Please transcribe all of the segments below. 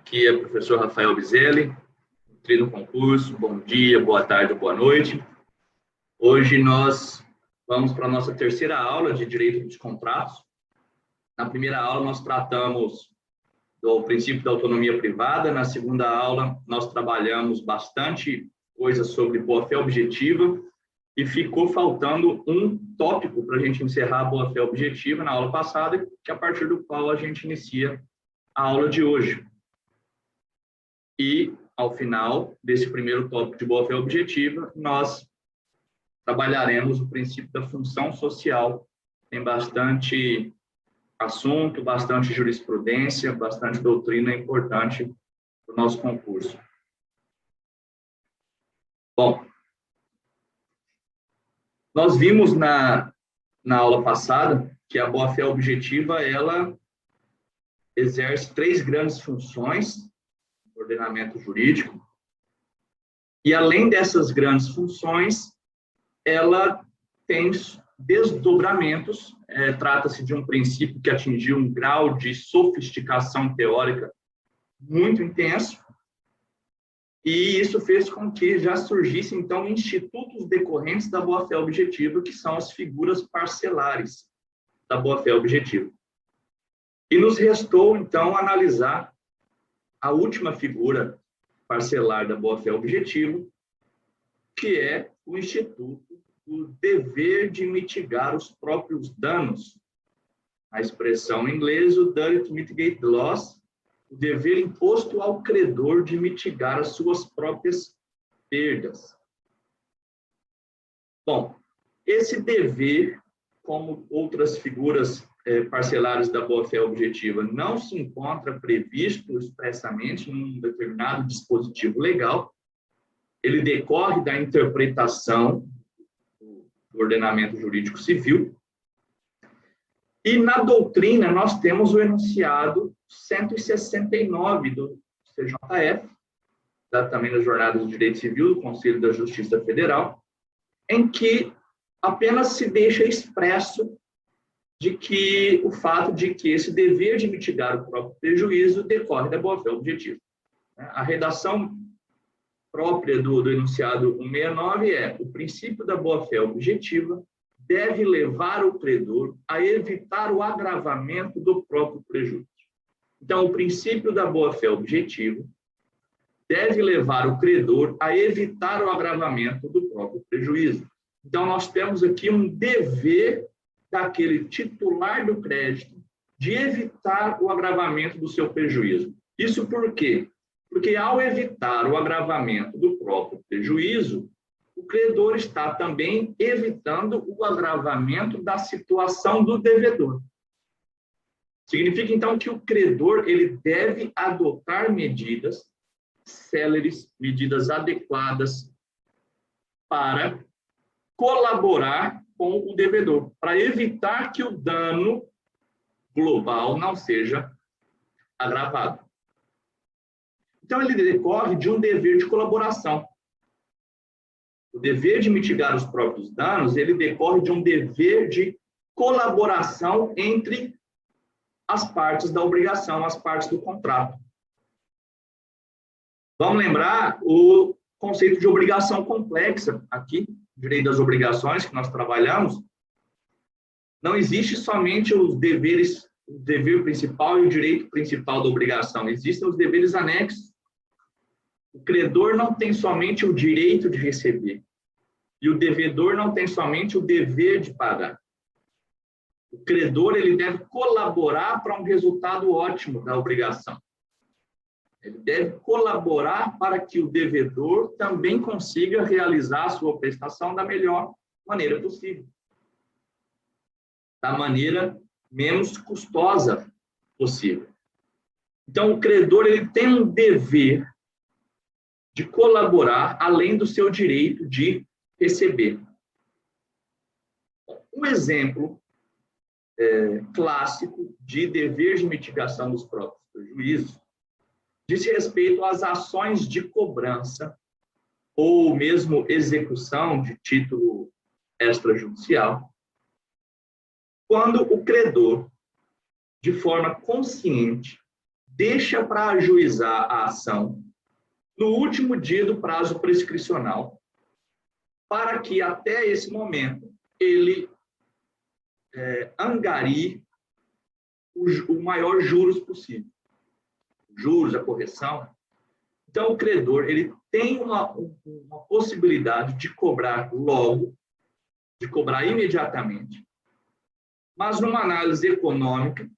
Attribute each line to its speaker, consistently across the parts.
Speaker 1: Aqui é o professor Rafael Bizelli, treino concurso. Bom dia, boa tarde, boa noite. Hoje nós vamos para a nossa terceira aula de Direito dos Contratos. Na primeira aula nós tratamos do princípio da autonomia privada. Na segunda aula nós trabalhamos bastante coisa sobre boa-fé objetiva e ficou faltando um tópico para a gente encerrar a boa-fé objetiva na aula passada, que é a partir do qual a gente inicia a aula de hoje. E, ao final desse primeiro tópico de boa-fé objetiva, nós trabalharemos o princípio da função social. Tem bastante assunto, bastante jurisprudência, bastante doutrina importante para o nosso concurso. Bom, nós vimos na aula passada que a boa-fé objetiva, ela exerce três grandes funções no ordenamento jurídico. E, além dessas grandes funções, ela tem desdobramentos. Trata-se de um princípio que atingiu um grau de sofisticação teórica muito intenso, e isso fez com que já surgissem, então, institutos decorrentes da boa-fé objetiva, que são as figuras parcelares da boa-fé objetiva. E nos restou, então, analisar a última figura parcelar da boa-fé objetiva, que é o instituto do dever de mitigar os próprios danos. A expressão em inglês, o duty to mitigate the loss, o dever imposto ao credor de mitigar as suas próprias perdas. Bom, esse dever, como outras figuras parcelares da boa-fé objetiva, não se encontra previsto expressamente em um determinado dispositivo legal. Ele decorre da interpretação do ordenamento jurídico civil. E na doutrina nós temos o enunciado 169 do CJF, também nas Jornadas de Direito Civil do Conselho da Justiça Federal, em que apenas se deixa expresso de que o fato de que esse dever de mitigar o próprio prejuízo decorre da boa-fé objetiva. A redação própria do enunciado 169 é: o princípio da boa-fé objetiva deve levar o credor a evitar o agravamento do próprio prejuízo. Então, o princípio da boa-fé objetiva deve levar o credor a evitar o agravamento do próprio prejuízo. Então, nós temos aqui um dever daquele titular do crédito de evitar o agravamento do seu prejuízo. Isso por quê? Porque, ao evitar o agravamento do próprio prejuízo, o credor está também evitando o agravamento da situação do devedor. Significa, então, que o credor ele deve adotar medidas céleres, medidas adequadas para colaborar com o devedor, para evitar que o dano global não seja agravado. Então, ele decorre de um dever de colaboração. O dever de mitigar os próprios danos, ele decorre de um dever de colaboração entre as partes da obrigação, as partes do contrato. Vamos lembrar o conceito de obrigação complexa aqui, direito das obrigações que nós trabalhamos. Não existe somente os deveres, o dever principal e o direito principal da obrigação. Existem os deveres anexos. O credor não tem somente o direito de receber, e o devedor não tem somente o dever de pagar. O credor ele deve colaborar para um resultado ótimo da obrigação. Ele deve colaborar para que o devedor também consiga realizar a sua prestação da melhor maneira possível, da maneira menos custosa possível. Então, o credor ele tem um dever de colaborar além do seu direito de receber. Um exemplo clássico de dever de mitigação dos próprios prejuízos diz respeito às ações de cobrança ou mesmo execução de título extrajudicial, quando o credor, de forma consciente, deixa para ajuizar a ação no último dia do prazo prescricional, para que até esse momento ele angarie o maior juros possível. Juros, a correção. Então, o credor ele tem uma possibilidade de cobrar logo, de cobrar imediatamente, mas numa análise econômica,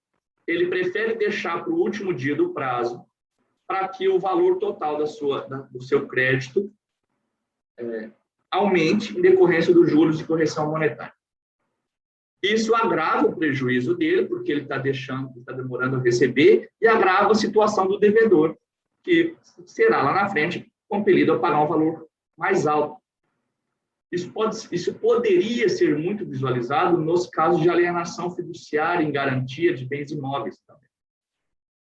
Speaker 1: ele prefere deixar para o último dia do prazo para que o valor total do seu crédito aumente em decorrência dos juros de correção monetária. Isso agrava o prejuízo dele, porque ele está demorando a receber, e agrava a situação do devedor, que será lá na frente compelido a pagar um valor mais alto. Isso poderia ser muito visualizado nos casos de alienação fiduciária em garantia de bens imóveis também.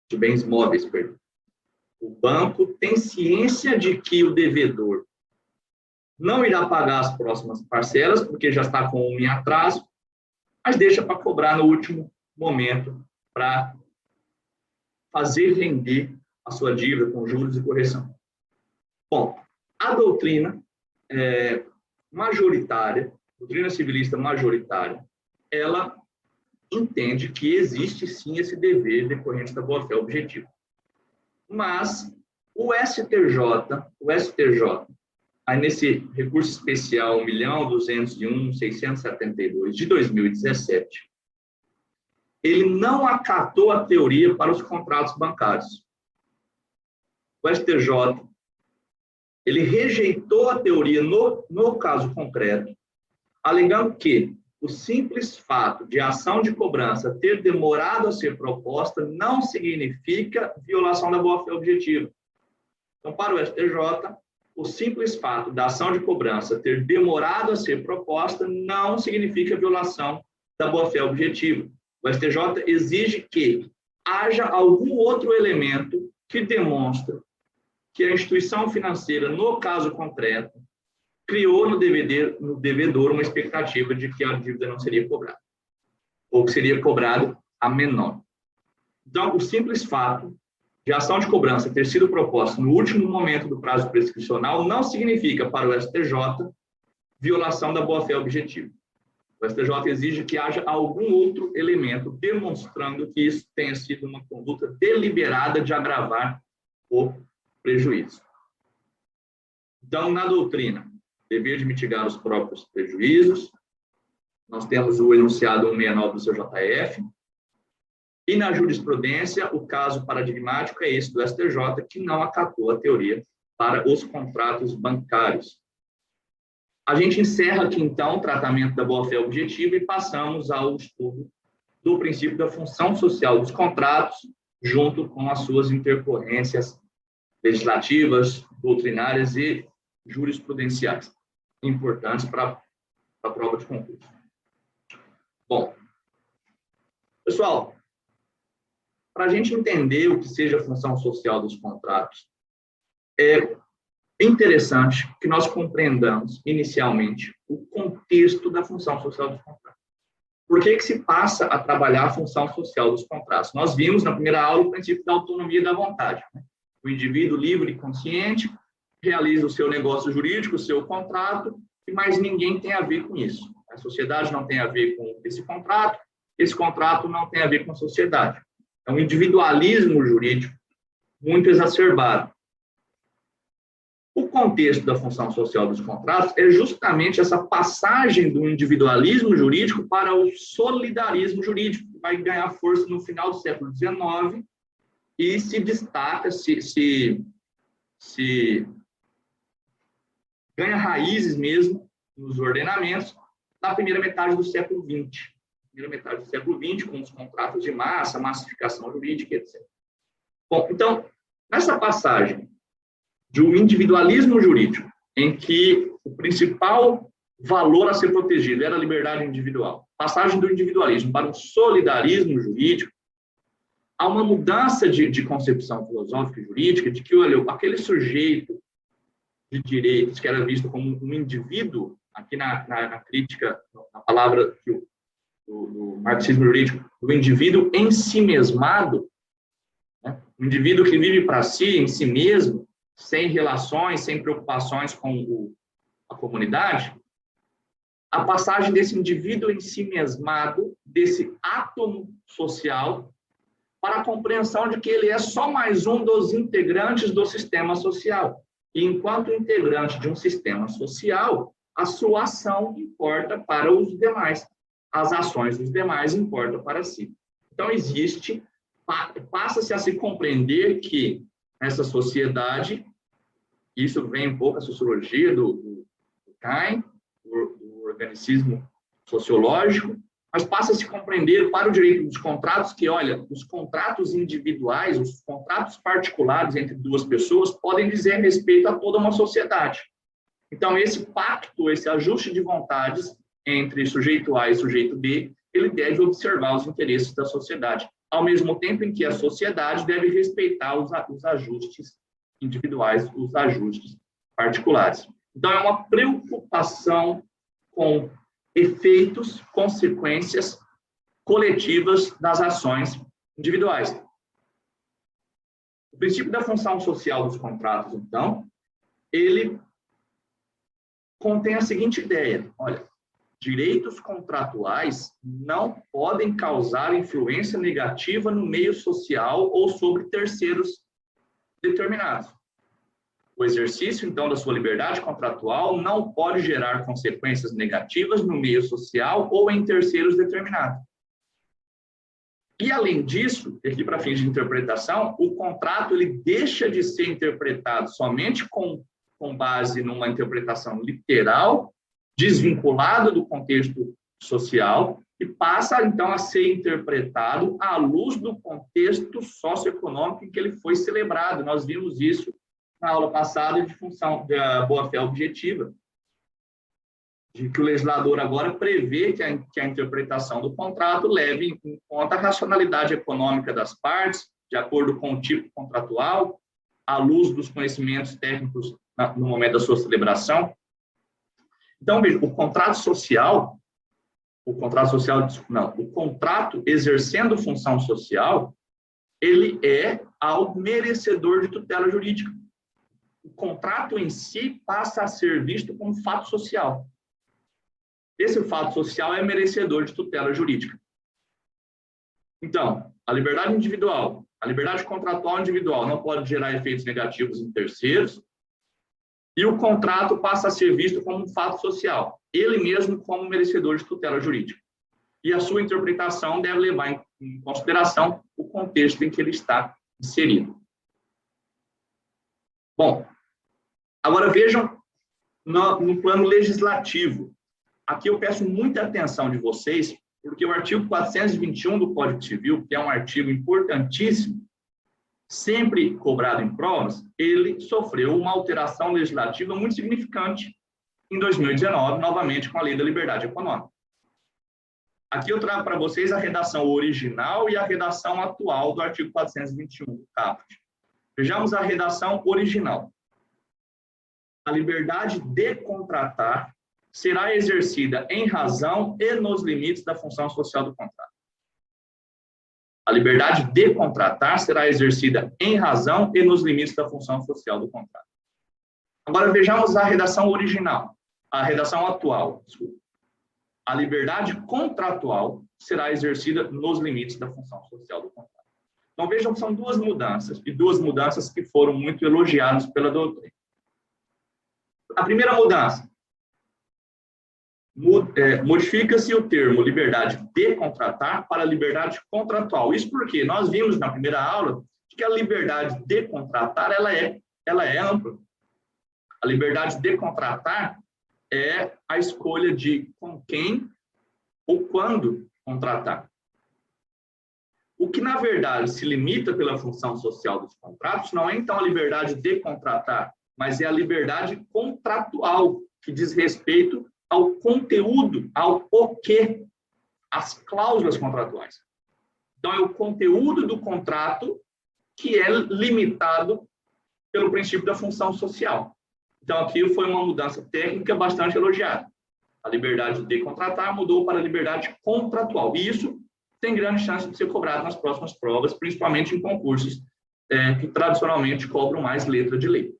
Speaker 1: De bens móveis, perdão. O banco tem ciência de que o devedor não irá pagar as próximas parcelas, porque já está com um em atraso, mas deixa para cobrar no último momento para fazer render a sua dívida com juros e correção. Bom, a doutrina majoritária, doutrina civilista majoritária, ela entende que existe sim esse dever decorrente da boa-fé objetiva. Mas o STJ, aí nesse recurso especial 1.201.672 de 2017, ele não acatou a teoria para os contratos bancários. O STJ, ele rejeitou a teoria no caso concreto, alegando que o simples fato de a ação de cobrança ter demorado a ser proposta não significa violação da boa-fé objetiva. Então, para o STJ, o simples fato da ação de cobrança ter demorado a ser proposta não significa violação da boa-fé objetiva. O STJ exige que haja algum outro elemento que demonstre que a instituição financeira, no caso concreto, criou no devedor uma expectativa de que a dívida não seria cobrada, ou que seria cobrado a menor. Então, o simples fato de a ação de cobrança ter sido proposta no último momento do prazo prescricional não significa, para o STJ, violação da boa-fé objetiva. O STJ exige que haja algum outro elemento demonstrando que isso tenha sido uma conduta deliberada de agravar o prejuízo. Então, na doutrina, dever de mitigar os próprios prejuízos, nós temos o enunciado 169 do CJF, e na jurisprudência, o caso paradigmático é esse do STJ, que não acatou a teoria para os contratos bancários. A gente encerra aqui, então, o tratamento da boa-fé objetiva e passamos ao estudo do princípio da função social dos contratos, junto com as suas intercorrências legislativas, doutrinárias e jurisprudenciais, importantes para a prova de concurso. Bom, pessoal, para a gente entender o que seja a função social dos contratos, é interessante que nós compreendamos, inicialmente, o contexto da função social dos contratos. Por que se passa a trabalhar a função social dos contratos? Nós vimos na primeira aula o princípio da autonomia da vontade, né? O indivíduo livre e consciente realiza o seu negócio jurídico, o seu contrato, e mais ninguém tem a ver com isso. A sociedade não tem a ver com esse contrato não tem a ver com a sociedade. É um individualismo jurídico muito exacerbado. O contexto da função social dos contratos é justamente essa passagem do individualismo jurídico para o solidarismo jurídico, que vai ganhar força no final do século XIX e se destaca, se ganha raízes mesmo nos ordenamentos na primeira metade do século XX. Primeira metade do século XX, com os contratos de massa, massificação jurídica, etc. Bom, então, nessa passagem do individualismo jurídico, em que o principal valor a ser protegido era a liberdade individual, passagem do individualismo para o solidarismo jurídico, há uma mudança de concepção filosófica e jurídica de que, olha, aquele sujeito de direitos que era visto como um indivíduo, aqui na crítica, na palavra do marxismo jurídico, do indivíduo em si mesmado, né? Um indivíduo que vive para si, em si mesmo, sem relações, sem preocupações com a comunidade, a passagem desse indivíduo em si mesmado, desse átomo social, para a compreensão de que ele é só mais um dos integrantes do sistema social. E, enquanto integrante de um sistema social, a sua ação importa para os demais. As ações dos demais importam para si. Então, passa-se a se compreender que nessa sociedade, isso vem um pouco a sociologia do Cain, do organicismo sociológico, mas passa a se compreender para o direito dos contratos que, olha, os contratos individuais, os contratos particulares entre duas pessoas podem dizer respeito a toda uma sociedade. Então, esse pacto, esse ajuste de vontades entre sujeito A e sujeito B, ele deve observar os interesses da sociedade, ao mesmo tempo em que a sociedade deve respeitar os ajustes individuais, os ajustes particulares. Então, é uma preocupação com efeitos, consequências coletivas das ações individuais. O princípio da função social dos contratos, então, ele contém a seguinte ideia: olha, direitos contratuais não podem causar influência negativa no meio social ou sobre terceiros determinados. O exercício, então, da sua liberdade contratual não pode gerar consequências negativas no meio social ou em terceiros determinados. E, além disso, aqui para fins de interpretação, o contrato ele deixa de ser interpretado somente com base numa interpretação literal, desvinculado do contexto social, e passa, então, a ser interpretado à luz do contexto socioeconômico em que ele foi celebrado. Nós vimos isso na aula passada de função da boa-fé objetiva, de que o legislador agora prevê que a interpretação do contrato leve em conta a racionalidade econômica das partes, de acordo com o tipo contratual, à luz dos conhecimentos técnicos no momento da sua celebração. Então, veja, o contrato exercendo função social, ele é ao merecedor de tutela jurídica. O contrato em si passa a ser visto como fato social. Esse fato social é merecedor de tutela jurídica. Então, a liberdade individual, a liberdade contratual individual não pode gerar efeitos negativos em terceiros, e o contrato passa a ser visto como um fato social, ele mesmo como merecedor de tutela jurídica. E a sua interpretação deve levar em consideração o contexto em que ele está inserido. Bom, agora vejam no plano legislativo. Aqui eu peço muita atenção de vocês, porque o artigo 421 do Código Civil, que é um artigo importantíssimo, sempre cobrado em provas, ele sofreu uma alteração legislativa muito significante em 2019, novamente com a Lei da Liberdade Econômica. Aqui eu trago para vocês a redação original e a redação atual do artigo 421 do caput. Vejamos a redação original. A liberdade de contratar será exercida em razão e nos limites da função social do contrato. A liberdade de contratar será exercida em razão e nos limites da função social do contrato. Agora vejamos a redação original, a redação atual. Desculpa. A liberdade contratual será exercida nos limites da função social do contrato. Então vejam que são duas mudanças que foram muito elogiadas pela doutrina. A primeira mudança, modifica-se o termo liberdade de contratar para liberdade contratual. Isso porque nós vimos na primeira aula que a liberdade de contratar ela é ampla. A liberdade de contratar é a escolha de com quem ou quando contratar. O que, na verdade, se limita pela função social dos contratos não é, então, a liberdade de contratar, mas é a liberdade contratual, que diz respeito ao conteúdo, ao porquê, as cláusulas contratuais. Então, é o conteúdo do contrato que é limitado pelo princípio da função social. Então, aqui foi uma mudança técnica bastante elogiada. A liberdade de contratar mudou para a liberdade contratual. E isso tem grande chance de ser cobrado nas próximas provas, principalmente em concursos que tradicionalmente cobram mais letra de lei.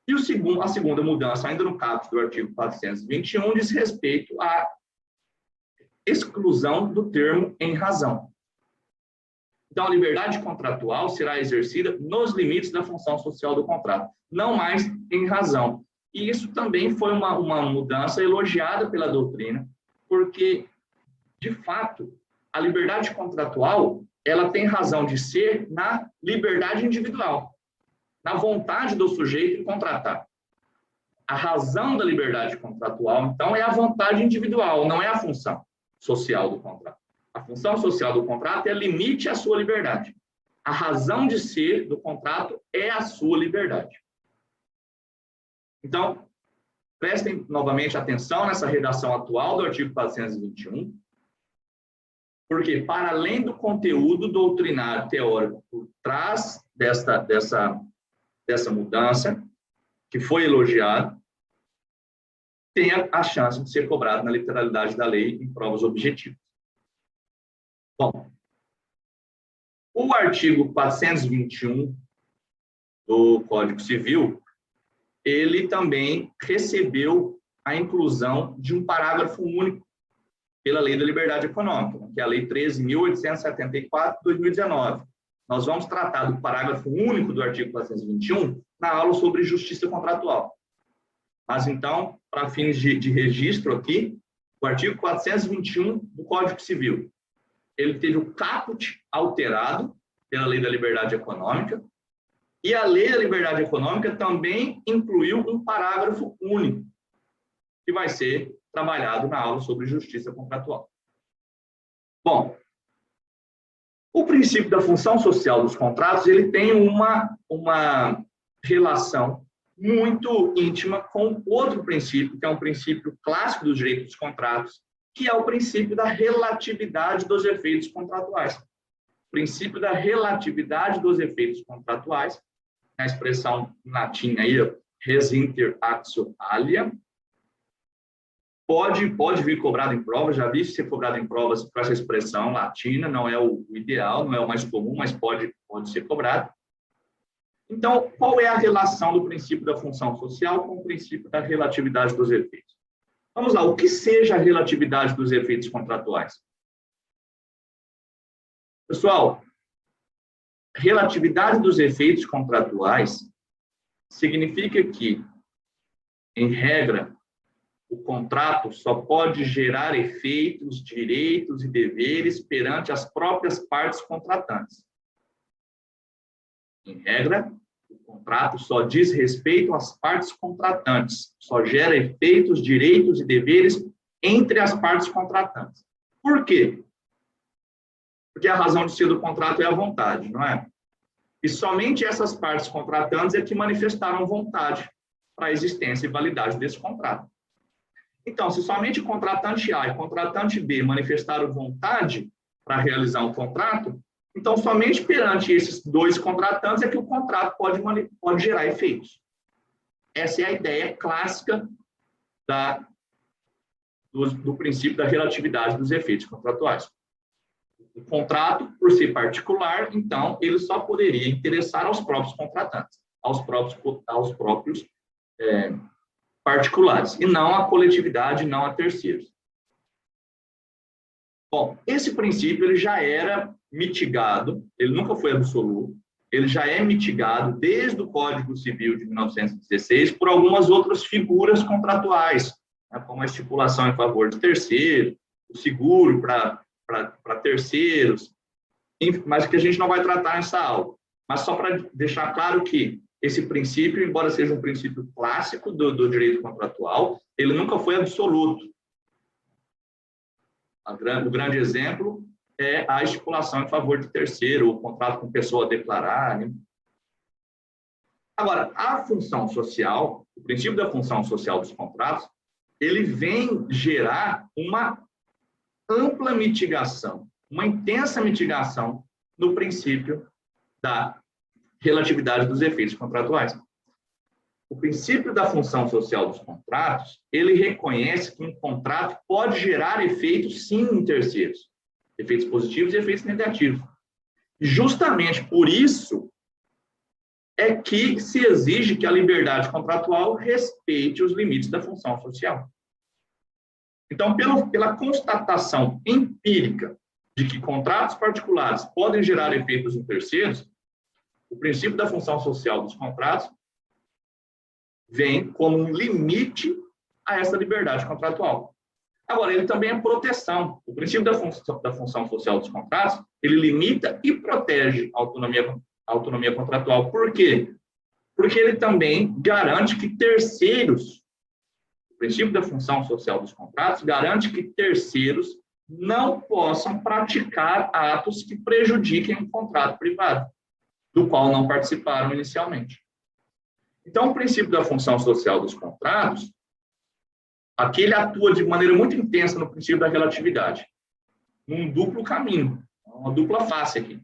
Speaker 1: E a segunda mudança, ainda no caput do artigo 421, diz respeito à exclusão do termo em razão. Então, a liberdade contratual será exercida nos limites da função social do contrato, não mais em razão. E isso também foi uma mudança elogiada pela doutrina, porque, de fato, a liberdade contratual, ela tem razão de ser na liberdade individual, na vontade do sujeito em contratar. A razão da liberdade contratual, então, é a vontade individual, não é a função social do contrato. A função social do contrato é limite à sua liberdade. A razão de ser do contrato é a sua liberdade. Então, prestem novamente atenção nessa redação atual do artigo 421, porque, para além do conteúdo doutrinário teórico por trás dessa mudança, que foi elogiado, tem a chance de ser cobrado na literalidade da lei em provas objetivas. Bom, o artigo 421 do Código Civil, ele também recebeu a inclusão de um parágrafo único pela Lei da Liberdade Econômica, que é a Lei 13.874, de 2019. Nós vamos tratar do parágrafo único do artigo 421 na aula sobre justiça contratual. Mas, então, para fins de registro aqui, o artigo 421 do Código Civil, ele teve o caput alterado pela Lei da Liberdade Econômica, e a Lei da Liberdade Econômica também incluiu um parágrafo único, que vai ser trabalhado na aula sobre justiça contratual. Bom, o princípio da função social dos contratos, ele tem uma relação muito íntima com outro princípio, que é um princípio clássico do direito dos contratos, que é o princípio da relatividade dos efeitos contratuais. O princípio da relatividade dos efeitos contratuais, a expressão em latim aí, res inter actio alia, pode vir cobrado em prova, já vi ser cobrado em provas com essa expressão latina, não é o ideal, não é o mais comum, mas pode ser cobrado. Então, qual é a relação do princípio da função social com o princípio da relatividade dos efeitos? Vamos lá, o que seja a relatividade dos efeitos contratuais? Pessoal, relatividade dos efeitos contratuais significa que, em regra, o contrato só pode gerar efeitos, direitos e deveres perante as próprias partes contratantes. Em regra, o contrato só diz respeito às partes contratantes, só gera efeitos, direitos e deveres entre as partes contratantes. Por quê? Porque a razão de ser do contrato é a vontade, não é? E somente essas partes contratantes é que manifestaram vontade para a existência e validade desse contrato. Então, se somente o contratante A e o contratante B manifestaram vontade para realizar um contrato, então somente perante esses dois contratantes é que o contrato pode gerar efeitos. Essa é a ideia clássica do princípio da relatividade dos efeitos contratuais. O contrato, por ser particular, então, ele só poderia interessar aos próprios contratantes, aos próprios particulares, e não à coletividade, não a terceiros. Bom, esse princípio ele já era mitigado, ele nunca foi absoluto, ele já é mitigado desde o Código Civil de 1916 por algumas outras figuras contratuais, né, como a estipulação em favor de terceiro, o seguro para terceiros, mas que a gente não vai tratar nessa aula. Mas só para deixar claro que esse princípio, embora seja um princípio clássico do direito contratual, ele nunca foi absoluto. O grande exemplo é a estipulação em favor de terceiro, o contrato com pessoa a declarar. Né? Agora, a função social, o princípio da função social dos contratos, ele vem gerar uma ampla mitigação, uma intensa mitigação no princípio da relatividade dos efeitos contratuais. O princípio da função social dos contratos, ele reconhece que um contrato pode gerar efeitos, sim, em terceiros. Efeitos positivos e efeitos negativos. Justamente por isso é que se exige que a liberdade contratual respeite os limites da função social. Então, pela constatação empírica de que contratos particulares podem gerar efeitos em terceiros, o princípio da função social dos contratos vem como um limite a essa liberdade contratual. Agora, ele também é proteção. O princípio da função social dos contratos, ele limita e protege a autonomia contratual. Por quê? Porque ele também garante que terceiros, o princípio da função social dos contratos, garante que terceiros não possam praticar atos que prejudiquem o contrato privado, do qual não participaram inicialmente. Então, o princípio da função social dos contratos, aqui ele atua de maneira muito intensa no princípio da relatividade, num duplo caminho, uma dupla face aqui.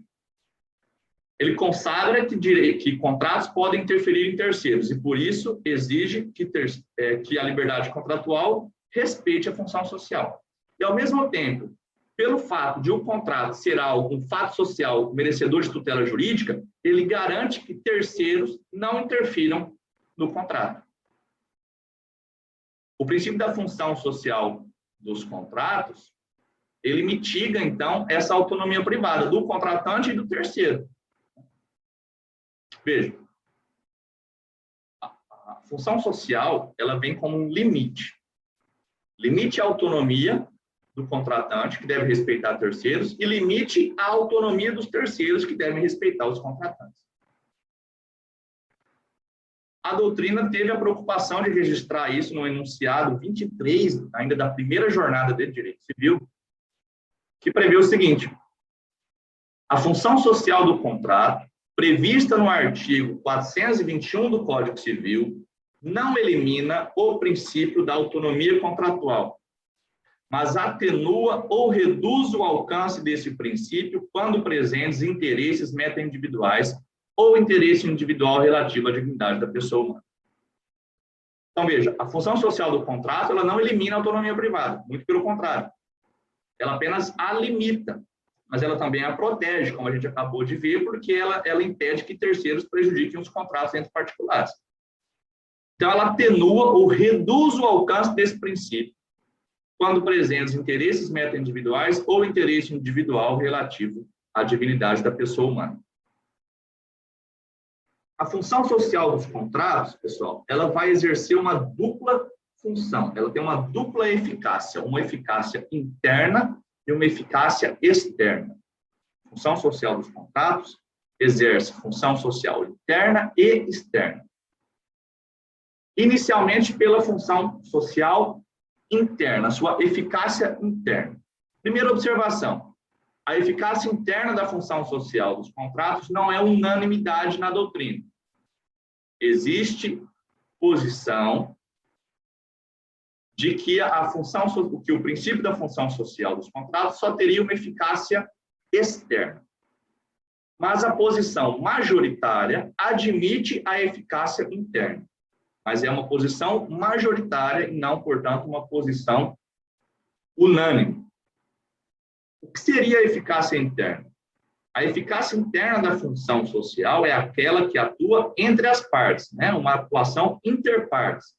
Speaker 1: Ele consagra que contratos podem interferir em terceiros e, por isso, exige que a liberdade contratual respeite a função social. E, ao mesmo tempo, pelo fato de o contrato ser um fato social merecedor de tutela jurídica, ele garante que terceiros não interfiram no contrato. O princípio da função social dos contratos, ele mitiga, então, essa autonomia privada do contratante e do terceiro. Veja, a função social, ela vem como um limite. Limite à autonomia do contratante, que deve respeitar terceiros, e limite à autonomia dos terceiros, que devem respeitar os contratantes. A doutrina teve a preocupação de registrar isso no enunciado 23, ainda da primeira jornada de direito civil, que prevê o seguinte: a função social do contrato, prevista no artigo 421 do Código Civil, não elimina o princípio da autonomia contratual, mas atenua ou reduz o alcance desse princípio quando presentes interesses meta-individuais ou interesse individual relativo à dignidade da pessoa humana. Então, veja, a função social do contrato, ela não elimina a autonomia privada, muito pelo contrário. Ela apenas a limita, mas ela também a protege, como a gente acabou de ver, porque ela impede que terceiros prejudiquem os contratos entre particulares. Então, ela atenua ou reduz o alcance desse princípio quando presentes interesses meta-individuais ou interesse individual relativo à dignidade da pessoa humana. A função social dos contratos, pessoal, ela vai exercer uma dupla função. Ela tem uma dupla eficácia, uma eficácia interna e uma eficácia externa. A função social dos contratos exerce função social interna e externa. Inicialmente pela função social interna, sua eficácia interna. Primeira observação: a eficácia interna da função social dos contratos não é unanimidade na doutrina. Existe posição de que que o princípio da função social dos contratos só teria uma eficácia externa. Mas a posição majoritária admite a eficácia interna. Mas é uma posição majoritária e não, portanto, uma posição unânime. O que seria a eficácia interna? A eficácia interna da função social é aquela que atua entre as partes, né? Uma atuação interpartes,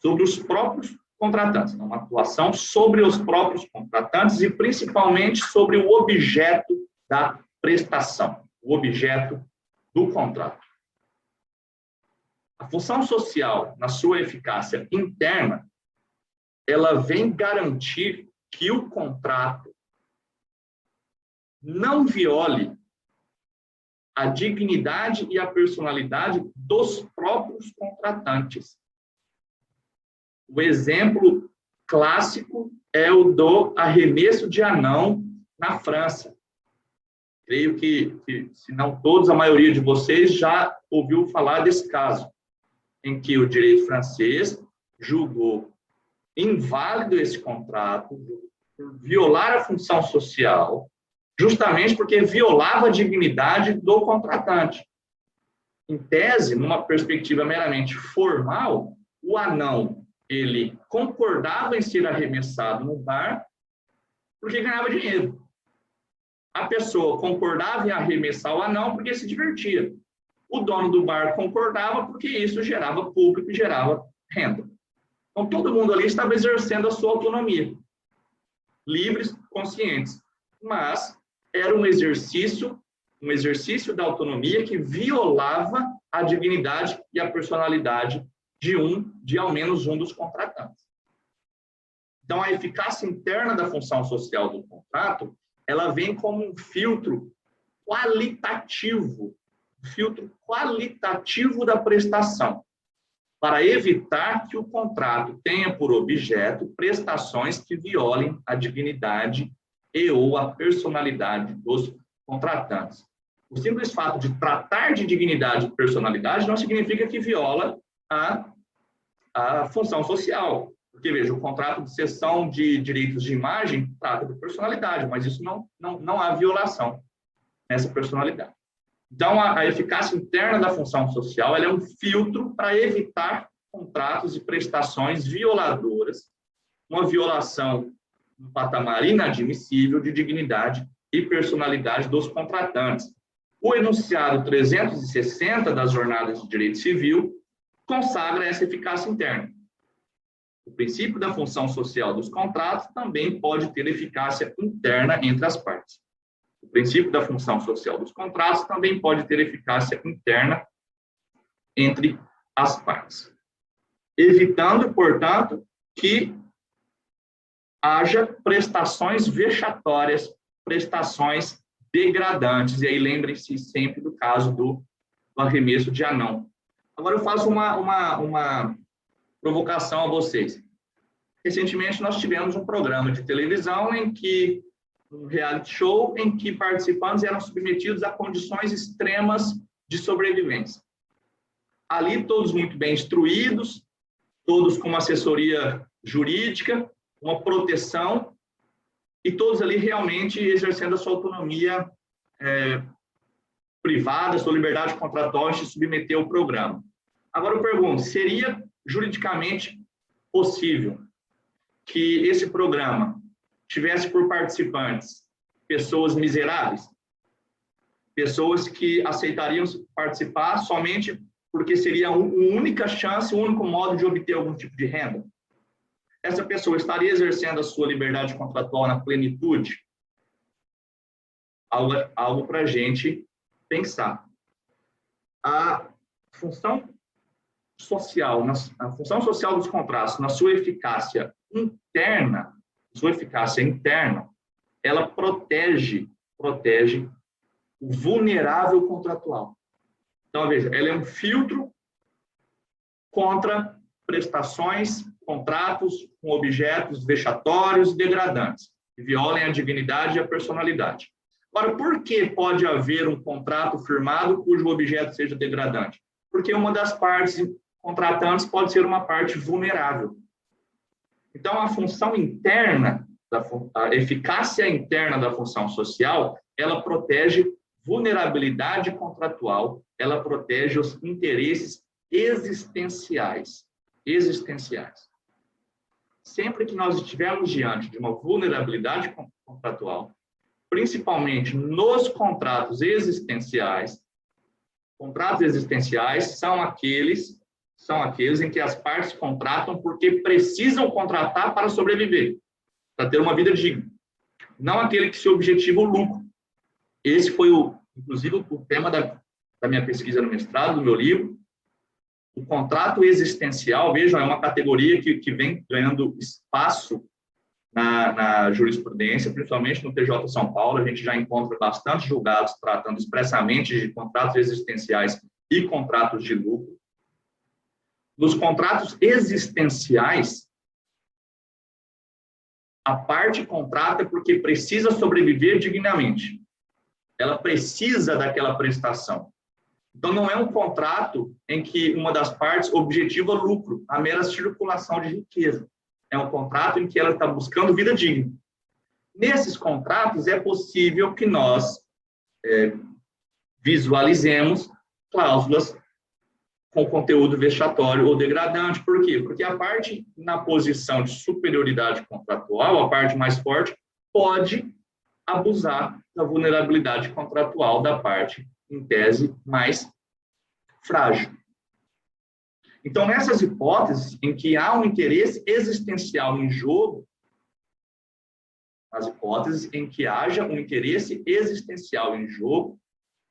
Speaker 1: sobre os próprios contratantes, uma atuação sobre os próprios contratantes e principalmente sobre o objeto da prestação, o objeto do contrato. A função social, na sua eficácia interna, ela vem garantir que o contrato não viole a dignidade e a personalidade dos próprios contratantes. O exemplo clássico é o do arremesso de anão na França. Creio que, se não todos, a maioria de vocês já ouviu falar desse caso, em que o direito francês julgou inválido esse contrato por violar a função social, justamente porque violava a dignidade do contratante. Em tese, numa perspectiva meramente formal, o anão, ele concordava em ser arremessado no bar porque ganhava dinheiro. A pessoa concordava em arremessar o anão porque se divertia. O dono do bar concordava porque isso gerava público e gerava renda. Então, todo mundo ali estava exercendo a sua autonomia, livres, conscientes. Mas era um exercício da autonomia que violava a dignidade e a personalidade de ao menos um dos contratantes. Então, a eficácia interna da função social do contrato, ela vem como um filtro qualitativo da prestação, para evitar que o contrato tenha por objeto prestações que violem a dignidade e ou a personalidade dos contratantes. O simples fato de tratar de dignidade e personalidade não significa que viola a função social. Porque, veja, o contrato de cessão de direitos de imagem trata de personalidade, mas isso não há violação nessa personalidade. Então, a eficácia interna da função social ela é um filtro para evitar contratos e prestações violadoras, uma violação no patamar inadmissível de dignidade e personalidade dos contratantes. O enunciado 360 das Jornadas de Direito Civil consagra essa eficácia interna. O princípio da função social dos contratos também pode ter eficácia interna entre as partes. O princípio da função social dos contratos também pode ter eficácia interna entre as partes. Evitando, portanto, que haja prestações vexatórias, prestações degradantes. E aí lembrem-se sempre do caso do arremesso de anão. Agora eu faço uma provocação a vocês. Recentemente nós tivemos um programa de televisão um reality show em que participantes eram submetidos a condições extremas de sobrevivência. Ali todos muito bem instruídos, todos com uma assessoria jurídica, uma proteção, e todos ali realmente exercendo a sua autonomia privada, sua liberdade contratual de se submeter ao programa. Agora eu pergunto, seria juridicamente possível que esse programa tivesse por participantes pessoas miseráveis, pessoas que aceitariam participar somente porque seria a única chance, o único modo de obter algum tipo de renda? Essa pessoa estaria exercendo a sua liberdade contratual na plenitude? Algo para a gente pensar. A função social, a função social dos contratos, na sua eficácia interna, ela protege o vulnerável contratual. Então, veja, ela é um filtro contra prestações, contratos com objetos vexatórios e degradantes, que violem a dignidade e a personalidade. Agora, por que pode haver um contrato firmado cujo objeto seja degradante? Porque uma das partes contratantes pode ser uma parte vulnerável. Então, a função interna, a eficácia interna da função social, ela protege vulnerabilidade contratual, ela protege os interesses existenciais. Sempre que nós estivermos diante de uma vulnerabilidade contratual, principalmente nos contratos existenciais são aqueles em que as partes contratam porque precisam contratar para sobreviver, para ter uma vida digna. Não aquele que se objetiva o lucro. Esse foi, inclusive, o tema da minha pesquisa no mestrado, do meu livro. O contrato existencial, vejam, é uma categoria que vem ganhando espaço na jurisprudência, principalmente no TJ São Paulo. A gente já encontra bastante julgados tratando expressamente de contratos existenciais e contratos de lucro. Nos contratos existenciais, a parte contrata porque precisa sobreviver dignamente. Ela precisa daquela prestação. Então, não é um contrato em que uma das partes objetiva lucro, a mera circulação de riqueza. É um contrato em que ela está buscando vida digna. Nesses contratos, é possível que nós visualizemos cláusulas com conteúdo vexatório ou degradante. Por quê? Porque a parte na posição de superioridade contratual, a parte mais forte, pode abusar da vulnerabilidade contratual da parte, em tese, mais frágil. Então, nessas hipóteses em que há um interesse existencial em jogo, as hipóteses em que haja um interesse existencial em jogo,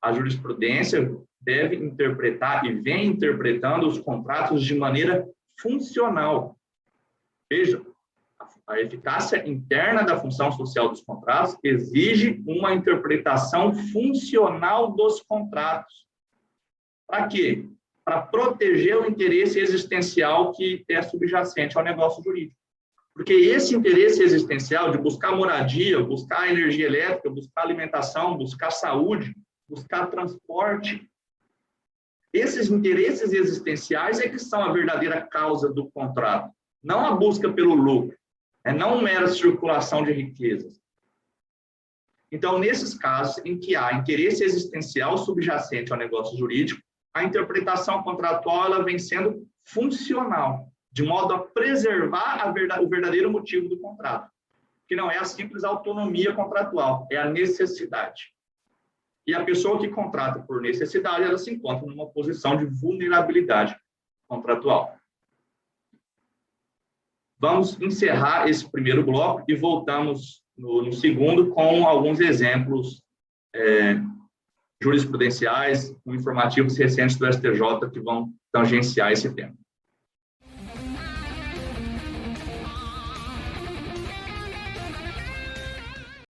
Speaker 1: a jurisprudência deve interpretar e vem interpretando os contratos de maneira funcional. Veja, a eficácia interna da função social dos contratos exige uma interpretação funcional dos contratos. Para quê? Para proteger o interesse existencial que é subjacente ao negócio jurídico. Porque esse interesse existencial de buscar moradia, buscar energia elétrica, buscar alimentação, buscar saúde, buscar transporte, esses interesses existenciais é que são a verdadeira causa do contrato, não a busca pelo lucro, não mera circulação de riquezas. Então, nesses casos em que há interesse existencial subjacente ao negócio jurídico, a interpretação contratual ela vem sendo funcional, de modo a preservar o verdadeiro motivo do contrato, que não é a simples autonomia contratual, é a necessidade. E a pessoa que contrata por necessidade, ela se encontra numa posição de vulnerabilidade contratual. Vamos encerrar esse primeiro bloco e voltamos no segundo com alguns exemplos jurisprudenciais, informativos recentes do STJ que vão tangenciar esse tema.